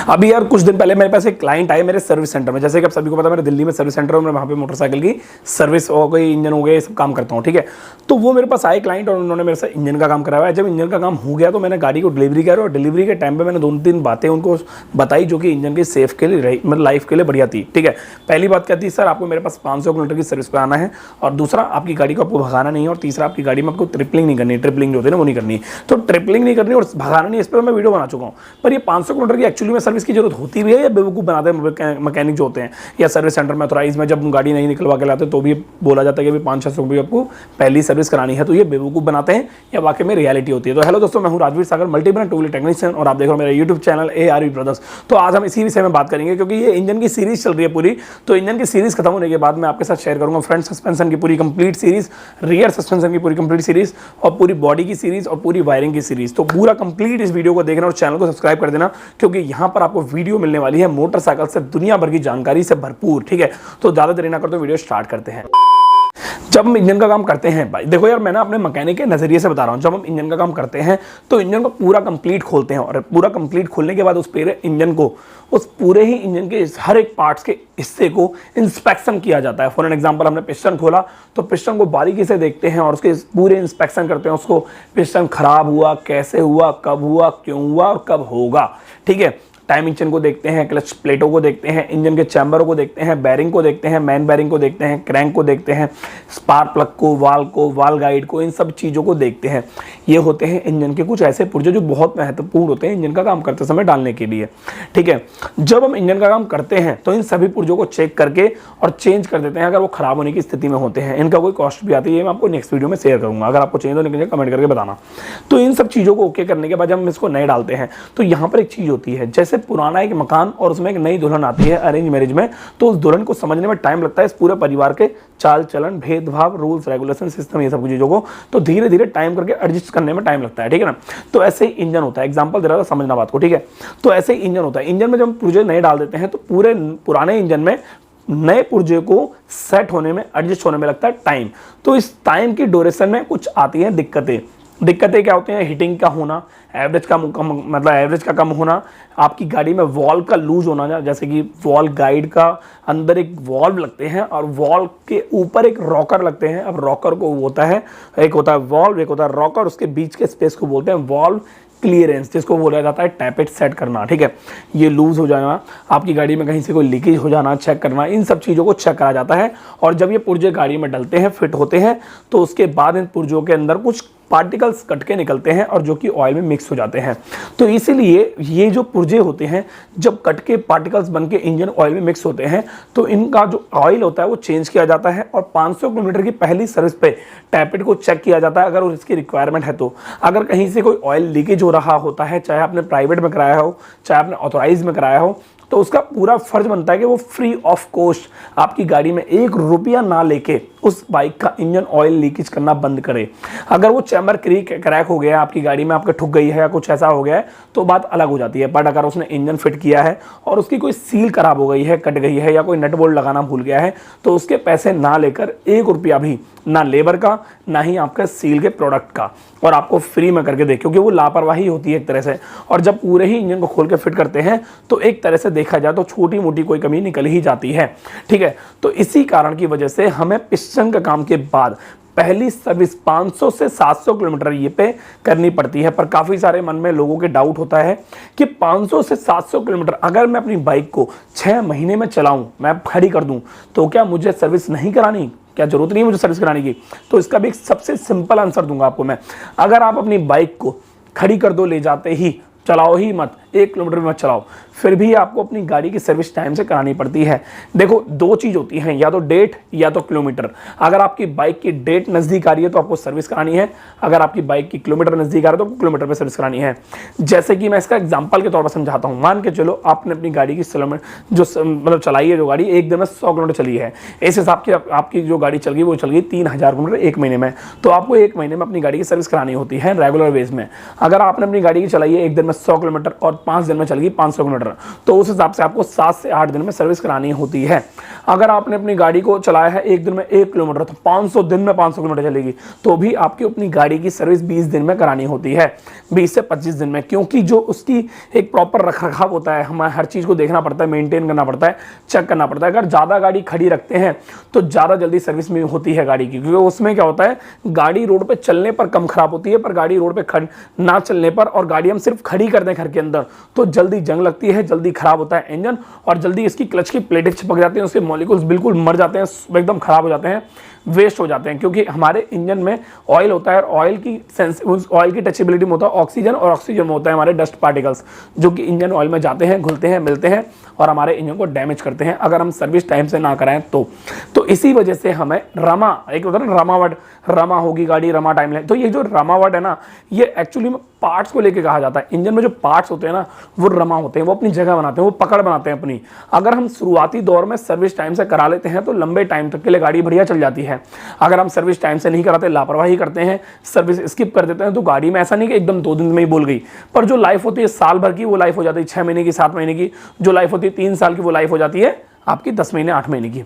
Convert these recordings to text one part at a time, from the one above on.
अभी यार कुछ दिन पहले मेरे पास एक क्लाइंट आए मेरे सर्विस सेंटर में, जैसे कि आप सभी को पता है मेरे दिल्ली में सर्विस सेंटर है, मैं वहाँ पे मोटरसाइकिल की सर्विस हो गई, इंजन हो गए, सब काम करता हूँ, ठीक है। तो वो मेरे पास आए क्लाइंट और उन्होंने मेरे से इंजन का काम कराया। जब इंजन का काम हो गया तो मैंने गाड़ी को डिलीवरी किया और डिलीवरी के टाइम पे मैंने 2-3 बातें उनको बताई जो कि इंजन की सेफ के लिए रही, मतलब लाइफ के लिए बढ़िया थी, ठीक है। पहली बात क्या थी, सर आपको मेरे पास 500 किलोमीटर की सर्विस पे आना है, और दूसरा आपकी गाड़ी को आपको भगाना नहीं है, और तीसरा आपकी गाड़ी में आपको ट्रिपलिंग नहीं करनी, ट्रिपलिंग जो होती है ना वो नहीं करनी। तो ट्रिपलिंग नहीं करनी और भगाना नहीं, इस पर मैं वीडियो बना चुका हूँ। पर ये 500 किलोमीटर की एक्चुअली में सर्विस की जरूरत होती भी है या बेवकूफ़ बनाते हैं मैकेनिक जो होते हैं, या सर्विस सेंटर में ऑथराइज में जब गाड़ी नहीं निकलवा के लाते तो भी बोला जाता है कि 500-600 रुपये आपको पहली सर्विस करानी है। तो ये बेवकूफ़ बनाते हैं या वाकई में रियलिटी होती है। तो हेलो दोस्तों, मैं हूं Rajveer Sagar, multi brand two wheeler technician, और आप देख रहे हो मेरा यूट्यूब चैनल ARV ब्रदर्स। तो आज हम इसी विषय में बात करेंगे क्योंकि ये इंजन की सीरीज चल रही है पूरी। तो इंजन की सीरीज खत्म होने के बाद मैं आपके साथ शेयर करूंगा फ्रंट सस्पेंशन की पूरी कंप्लीट सीरीज, रियर सस्पेंशन की पूरी कंप्लीट सीरीज, और पूरी बॉडी की सीरीज और पूरी वायरिंग की सीरीज। तो पूरा कंप्लीट इस वीडियो को देखना और चैनल को सब्सक्राइब कर देना, क्योंकि यहाँ पर आपको वीडियो मिलने वाली है मोटरसाइकिल से दुनिया भर की जानकारी से भरपूर, ठीक है। तो ज्यादा देरी ना करते वीडियो स्टार्ट करते हैं। जब हम इंजन का काम करते हैं, भाई देखो यार, मैं ना अपने मैकेनिक के नजरिए से बता रहा हूँ। जब हम इंजन का काम करते हैं तो इंजन को पूरा कंप्लीट खोलते हैं, और पूरा कंप्लीट खोलने के बाद उस पूरे इंजन को, उस पूरे ही इंजन के हर एक पार्ट्स के हिस्से को इंस्पेक्शन किया जाता है। फॉर एन एग्जांपल, हमने पिस्टन खोला तो पिस्टन को बारीकी से देखते हैं और उसके पूरे इंस्पेक्शन करते हैं। उसको पिस्टन खराब हुआ, कैसे हुआ, कब हुआ, क्यों हुआ और कब होगा, ठीक है। टाइमिंग चेन को देखते हैं, क्लच प्लेटों को देखते हैं, इंजन के चैम्बरों को देखते हैं, बैरिंग को देखते हैं, मैन बैरिंग को देखते हैं, क्रैंक को देखते हैं, स्पार्क प्लग को, वाल गाइड को, इन सब चीज़ों को देखते हैं। ये होते हैं इंजन के कुछ ऐसे पुर्जे जो बहुत महत्वपूर्ण होते हैं इंजन का काम करते समय डालने के लिए, ठीक है। जब हम इंजन का काम करते हैं तो इन सभी पुर्जों को चेक करके और चेंज कर देते हैं अगर वो खराब होने की स्थिति में होते हैं। इनका कोई कॉस्ट भी आती है, मैं आपको नेक्स्ट वीडियो में शेयर करूंगा। अगर आपको चाहिए तो नीचे कमेंट करके बताना। तो इन सब चीज़ों को ओके करने के बाद जब हम इसको नए डालते हैं तो यहाँ पर एक चीज़ होती है, जैसे पुराना एक मकान और उसमें एक नई दुल्हन आती है अरेंज मैरिज में, तो उस दुल्हन को समझने में टाइम लगता है इस पूरे परिवार के चाल चलन, भेदभाव, रूल्स रेगुलेशन, सिस्टम, ये सब चीजों को तो धीरे धीरे टाइम करके एडजस्ट करने में टाइम लगता है, ठीक है ना। तो ऐसे ही इंजन होता है, एग्जांपल दे रहा था, समझना बात को, ठीक है। तो ऐसे ही इंजन होता है। इंजन में जब हम पुर्जे नए डाल देते हैं तो पूरे पुराने इंजन में नए पुर्जे को सेट होने में, एडजस्ट होने में लगता है टाइम। तो इस टाइम की ड्यूरेशन में कुछ आती हैं दिक्कतें। दिक्कतें क्या होती हैं? हीटिंग का होना, एवरेज का मतलब एवरेज का कम होना, आपकी गाड़ी में वॉल्व का लूज होना, जैसे कि वॉल्व गाइड का अंदर एक वॉल्व लगते हैं और वॉल्व के ऊपर एक रॉकर लगते हैं। अब रॉकर को होता है, एक होता है वॉल्व, एक होता है रॉकर, उसके बीच के स्पेस को बोलते हैं वॉल्व क्लियरेंस, जिसको बोला जाता है टैपेट सेट करना, ठीक है। ये लूज हो जाना, आपकी गाड़ी में कहीं से कोई लीकेज हो जाना चेक करना, इन सब चीज़ों को चेक करा जाता है। और जब ये पुर्जे गाड़ी में डलते हैं, फिट होते हैं, तो उसके बाद इन पुर्जों के अंदर कुछ पार्टिकल्स कट के निकलते हैं और जो कि ऑयल में मिक्स हो जाते हैं। तो इसीलिए ये जो पुर्जे होते हैं, जब कट के पार्टिकल्स बन के इंजन ऑयल में मिक्स होते हैं तो इनका जो ऑयल होता है वो चेंज किया जाता है, और 500 किलोमीटर की पहली सर्विस पे टैपेट को चेक किया जाता है अगर इसकी रिक्वायरमेंट है तो। अगर कहीं से कोई ऑयल लीकेज हो रहा होता है, चाहे आपने प्राइवेट में कराया हो, चाहे आपने ऑथोराइज में कराया हो, तो उसका पूरा फर्ज बनता है कि वो फ्री ऑफ कॉस्ट आपकी गाड़ी में 1 रुपया ना लेके उस बाइक का इंजन ऑयल लीकेज करना बंद करे। अगर वो चैम्बर क्रैक हो गया, आपकी गाड़ी में आपके ठुक गई है या कुछ ऐसा हो गया है तो बात अलग हो जाती है। बट अगर उसने इंजन फिट किया है और उसकी कोई सील खराब हो गई है, कट गई है, या कोई नट बोल्ट लगाना भूल गया है, तो उसके पैसे ना लेकर 1 रुपया भी, ना लेबर का ना ही आपका सील के प्रोडक्ट का, और आपको फ्री में करके दे, क्योंकि वो लापरवाही होती है एक तरह से। और जब पूरे ही इंजन को खोल के फिट करते हैं तो एक तरह से देखा जाए तो छोटी मोटी कोई कमी निकल ही जाती है, ठीक है। तो इसी कारण की वजह से हमें पिस्टन का काम के बाद पहली सर्विस 500 से 700 किलोमीटर ये पे करनी पड़ती है। पर काफ़ी सारे मन में लोगों के डाउट होता है कि 500 से 700 किलोमीटर अगर मैं अपनी बाइक को 6 महीने में चलाऊं, मैं खड़ी कर दूं, तो क्या मुझे सर्विस नहीं करानी? क्या जरूरत नहीं है मुझे सर्विस कराने की? तो इसका भी एक सबसे सिंपल आंसर दूंगा आपको मैं। अगर आप अपनी बाइक को खड़ी कर दो ले जाते ही, चलाओ ही मत, 1 किलोमीटर में मत चलाओ, फिर भी आपको अपनी गाड़ी की सर्विस टाइम से करानी पड़ती है। देखो, 2 चीज़ होती हैं, या तो डेट या तो किलोमीटर। अगर आपकी बाइक की डेट नज़दीक आ रही है तो आपको सर्विस करानी है, अगर आपकी बाइक की किलोमीटर नज़दीक आ रहा है तो किलोमीटर पे सर्विस करानी है। जैसे कि मैं इसका एग्जांपल के तौर पर समझाता हूँ। मान के चलो आपने अपनी गाड़ी की जो मतलब चलाई है, जो गाड़ी एक दिन में 100 किलोमीटर चली है, इस हिसाब की आपकी जो गाड़ी चल गई वो चल गई 3000 किलोमीटर 1 महीने में, तो आपको 1 महीने में अपनी गाड़ी की सर्विस करानी होती है रेगुलर बेस में। अगर आपने अपनी गाड़ी की चलाई है एक दिन में 100 किलोमीटर और 5 दिन में चलेगी 500 किलोमीटर, तो उस हिसाब से आपको 7 से 8 दिन में सर्विस करानी होती है। अगर आपने अपनी गाड़ी को चलाया है एक दिन में 1 किलोमीटर, तो 500 दिन में 500 किलोमीटर चलेगी, तो भी आपकी अपनी गाड़ी की सर्विस 20 दिन में करानी होती है, 20 से 25 दिन में, क्योंकि जो उसकी एक प्रॉपर रखरखाव होता है, हमें हर चीज़ को देखना पड़ता है, मेंटेन करना पड़ता है, चेक करना पड़ता है। अगर ज़्यादा गाड़ी खड़ी रखते हैं तो ज़्यादा जल्दी सर्विस में होती है गाड़ी की, क्योंकि उसमें क्या होता है, गाड़ी रोड पे चलने पर कम खराब होती है, पर गाड़ी रोड पे ना चलने पर और गाड़ी हम सिर्फ खड़ी कर दें घर के अंदर तो जल्दी जंग लगती है, जल्दी खराब होता है इंजन, और जल्दी इसकी क्लच की प्लेटें चिपक जाती हैं, उसके मॉलिक्यूल्स बिल्कुल मर जाते हैं, एकदम खराब हो जाते हैं, वेस्ट हो जाते हैं। क्योंकि हमारे इंजन में ऑयल होता है, और ऑयल की टचेबिलिटी में होता है ऑक्सीजन, और ऑक्सीजन में होता है हमारे डस्ट पार्टिकल्स, जो कि इंजन ऑयल में जाते हैं, घुलते हैं, मिलते हैं और हमारे इंजन को डैमेज करते हैं अगर हम सर्विस टाइम से ना कराएं तो इसी वजह से हमें रमा, एक होता है ना रमा वर्ड, रमा होगी गाड़ी, रमा टाइम ले, तो ये जो रमा वर्ड है ना, ये एक्चुअली में पार्ट्स को लेके कहा जाता है। इंजन में जो पार्ट्स होते हैं ना, वो रमा होते हैं, वो अपनी जगह बनाते हैं, वो पकड़ बनाते हैं अपनी। अगर हम शुरुआती दौर में सर्विस टाइम से करा लेते हैं तो लंबे टाइम तक के लिए गाड़ी बढ़िया चल जाती है। अगर हम सर्विस टाइम से नहीं कराते, लापरवाही करते हैं, सर्विस स्किप कर देते हैं, तो गाड़ी में ऐसा नहीं कि एकदम 2 दिन में ही बोल गई, पर जो लाइफ होती है साल भर की, वो लाइफ हो जाती है 6 महीने की, 7 महीने की, जो लाइफ होती है 3 साल की, वो लाइफ हो जाती है आपकी 10 महीने, 8 महीने की।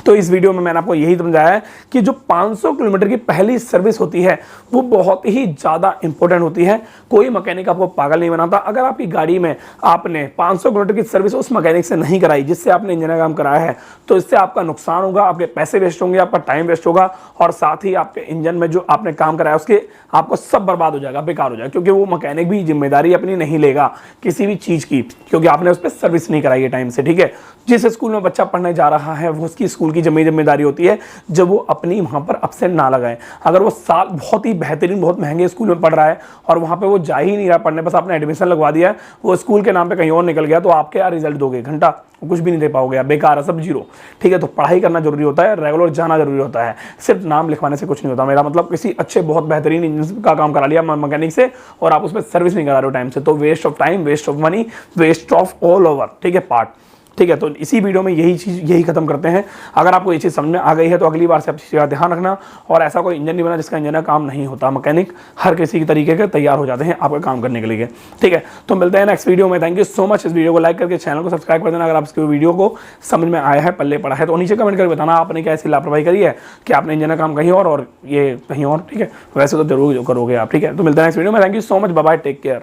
तो इस वीडियो में मैंने आपको यही समझाया है कि जो 500 किलोमीटर की पहली सर्विस होती है वो बहुत ही ज़्यादा इंपॉर्टेंट होती है। कोई मैकेनिक आपको पागल नहीं बनाता। अगर आपकी गाड़ी में आपने 500 किलोमीटर की सर्विस उस मैकेनिक से नहीं कराई जिससे आपने इंजन का काम कराया है, तो इससे आपका नुकसान होगा, आपके पैसे वेस्ट होंगे, आपका टाइम वेस्ट होगा, और साथ ही आपके इंजन में जो आपने काम कराया उसके आपको सब बर्बाद हो जाएगा, बेकार हो जाएगा, क्योंकि वो मैकेनिक भी जिम्मेदारी अपनी नहीं लेगा किसी भी चीज़ की, क्योंकि आपने उस पर सर्विस नहीं कराई है टाइम से। ठीक है, जिस स्कूल में बच्चा पढ़ने जा रहा है वो उसकी स्कूल की जिम्मेदारी होती है जब वो अपनी वहाँ पर अपसेंट ना लगाए। अगर वो साल बहुत ही बेहतरीन, बहुत महंगे स्कूल में पढ़ रहा है और वहाँ पे वो जा ही नहीं रहा पढ़ने, बस आपने एडमिशन लगवा दिया है, वो स्कूल के नाम पे कहीं और निकल गया, तो आप क्या रिजल्ट दोगे? घंटा कुछ भी नहीं दे पाओगे, बेकार है, सब जीरो। ठीक है, तो पढ़ाई करना जरूरी होता है, रेगुलर जाना जरूरी होता है, सिर्फ नाम लिखवाने से कुछ नहीं होता। मेरा मतलब किसी अच्छे बहुत बेहतरीन इंजन का काम करा लिया मैकेनिक से और आप उसमें सर्विस नहीं करा रहे हो टाइम से, तो waste of time, waste of money, waste of all over. ठीक है, पार्ट। ठीक है, तो इसी वीडियो में यही खत्म करते हैं। अगर आपको ये चीज़ समझ में आ गई है तो अगली बार से आप चीज़ का ध्यान रखना, और ऐसा कोई इंजन नहीं बना जिसका इंजन का काम नहीं होता। मैकेनिक हर किसी की तरीके के तैयार हो जाते हैं आपका काम करने के लिए। ठीक है, तो मिलते हैं नेक्स्ट वीडियो में। Thank you so much. इस वीडियो को लाइक करके चैनल को सब्सक्राइब कर देना अगर आपकी वीडियो को समझ में आया है, पल्ले पड़ा है, तो नीचे कमेंट करके बताना आपने क्या ऐसी लापरवाही करी है कि आपने इंजन का काम कहीं और ये कहीं और। ठीक है, वैसे तो जरूर करोगे आप। ठीक है, तो मिलते हैं नेक्स्ट वीडियो में। Thank you so much, bye bye, take care.